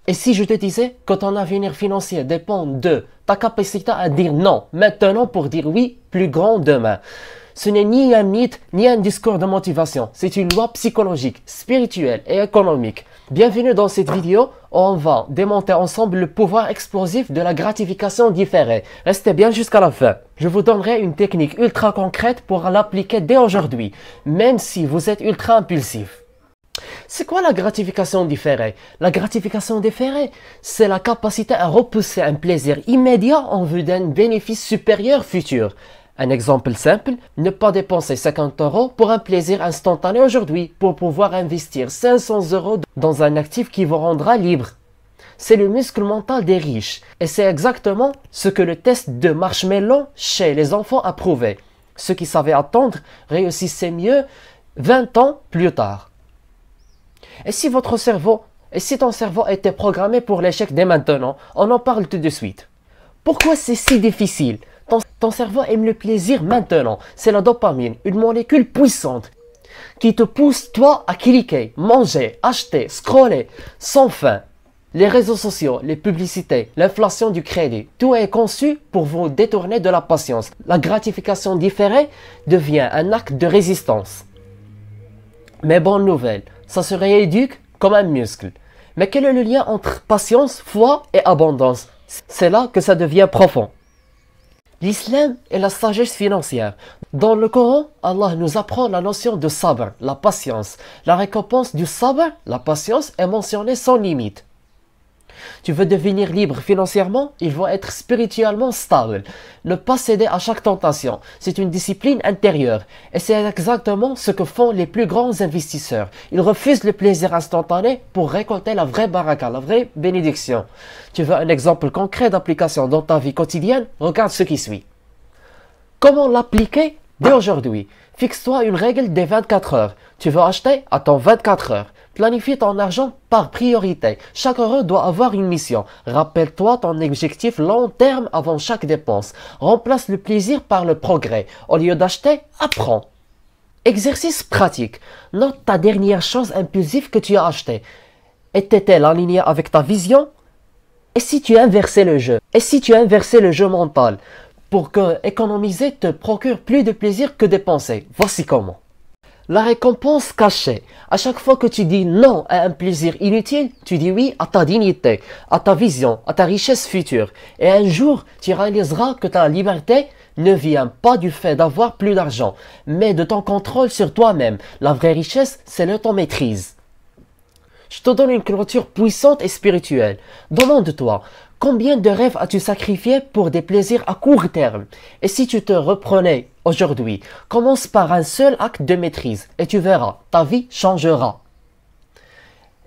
Et si je te disais que ton avenir financier dépend de ta capacité à dire non maintenant pour dire oui plus grand demain? Ce n'est ni un mythe, ni un discours de motivation. C'est une loi psychologique, spirituelle et économique. Bienvenue dans cette vidéo où on va démonter ensemble le pouvoir explosif de la gratification différée. Restez bien jusqu'à la fin. Je vous donnerai une technique ultra concrète pour l'appliquer dès aujourd'hui, même si vous êtes ultra impulsif. C'est quoi la gratification différée? La gratification différée, c'est la capacité à repousser un plaisir immédiat en vue d'un bénéfice supérieur futur. Un exemple simple, ne pas dépenser 50 € pour un plaisir instantané aujourd'hui pour pouvoir investir 500 € dans un actif qui vous rendra libre. C'est le muscle mental des riches et c'est exactement ce que le test de marshmallow chez les enfants a prouvé. Ceux qui savaient attendre réussissaient mieux 20 ans plus tard. Et si ton cerveau était programmé pour l'échec dès maintenant, on en parle tout de suite. Pourquoi c'est si difficile? Ton cerveau aime le plaisir maintenant. C'est la dopamine, une molécule puissante qui te pousse toi à cliquer, manger, acheter, scroller sans fin. Les réseaux sociaux, les publicités, l'inflation du crédit, tout est conçu pour vous détourner de la patience. La gratification différée devient un acte de résistance. Mais bonne nouvelle, ça se rééduque comme un muscle. Mais quel est le lien entre patience, foi et abondance? C'est là que ça devient profond. L'islam est la sagesse financière. Dans le Coran, Allah nous apprend la notion de sabr, la patience. La récompense du sabr, la patience, est mentionnée sans limite. Tu veux devenir libre financièrement, il faut être spirituellement stable. Ne pas céder à chaque tentation. C'est une discipline intérieure. Et c'est exactement ce que font les plus grands investisseurs. Ils refusent le plaisir instantané pour récolter la vraie baraka, la vraie bénédiction. Tu veux un exemple concret d'application dans ta vie quotidienne? Regarde ce qui suit. Comment l'appliquer dès aujourd'hui? Fixe-toi une règle des 24 heures. Tu veux acheter? Attends 24 heures. Planifie ton argent par priorité. Chaque euro doit avoir une mission. Rappelle-toi ton objectif long terme avant chaque dépense. Remplace le plaisir par le progrès. Au lieu d'acheter, apprends. Exercice pratique. Note ta dernière chose impulsive que tu as achetée. Était-elle alignée avec ta vision? Et si tu inversais le jeu? Et si tu inversais le jeu mental? Pour que économiser te procure plus de plaisir que dépenser. Voici comment. La récompense cachée. À chaque fois que tu dis non à un plaisir inutile, tu dis oui à ta dignité, à ta vision, à ta richesse future. Et un jour, tu réaliseras que ta liberté ne vient pas du fait d'avoir plus d'argent, mais de ton contrôle sur toi-même. La vraie richesse, c'est l'automaîtrise. Je te donne une clôture puissante et spirituelle. Demande-toi, combien de rêves as-tu sacrifié pour des plaisirs à court terme? Et si tu te reprenais aujourd'hui, commence par un seul acte de maîtrise et tu verras, ta vie changera.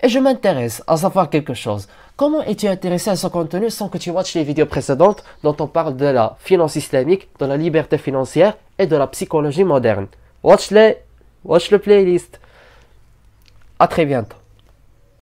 Et je m'intéresse à savoir quelque chose. Comment es-tu intéressé à ce contenu sans que tu watches les vidéos précédentes dont on parle de la finance islamique, de la liberté financière et de la psychologie moderne? Watch le playlist. À très bientôt.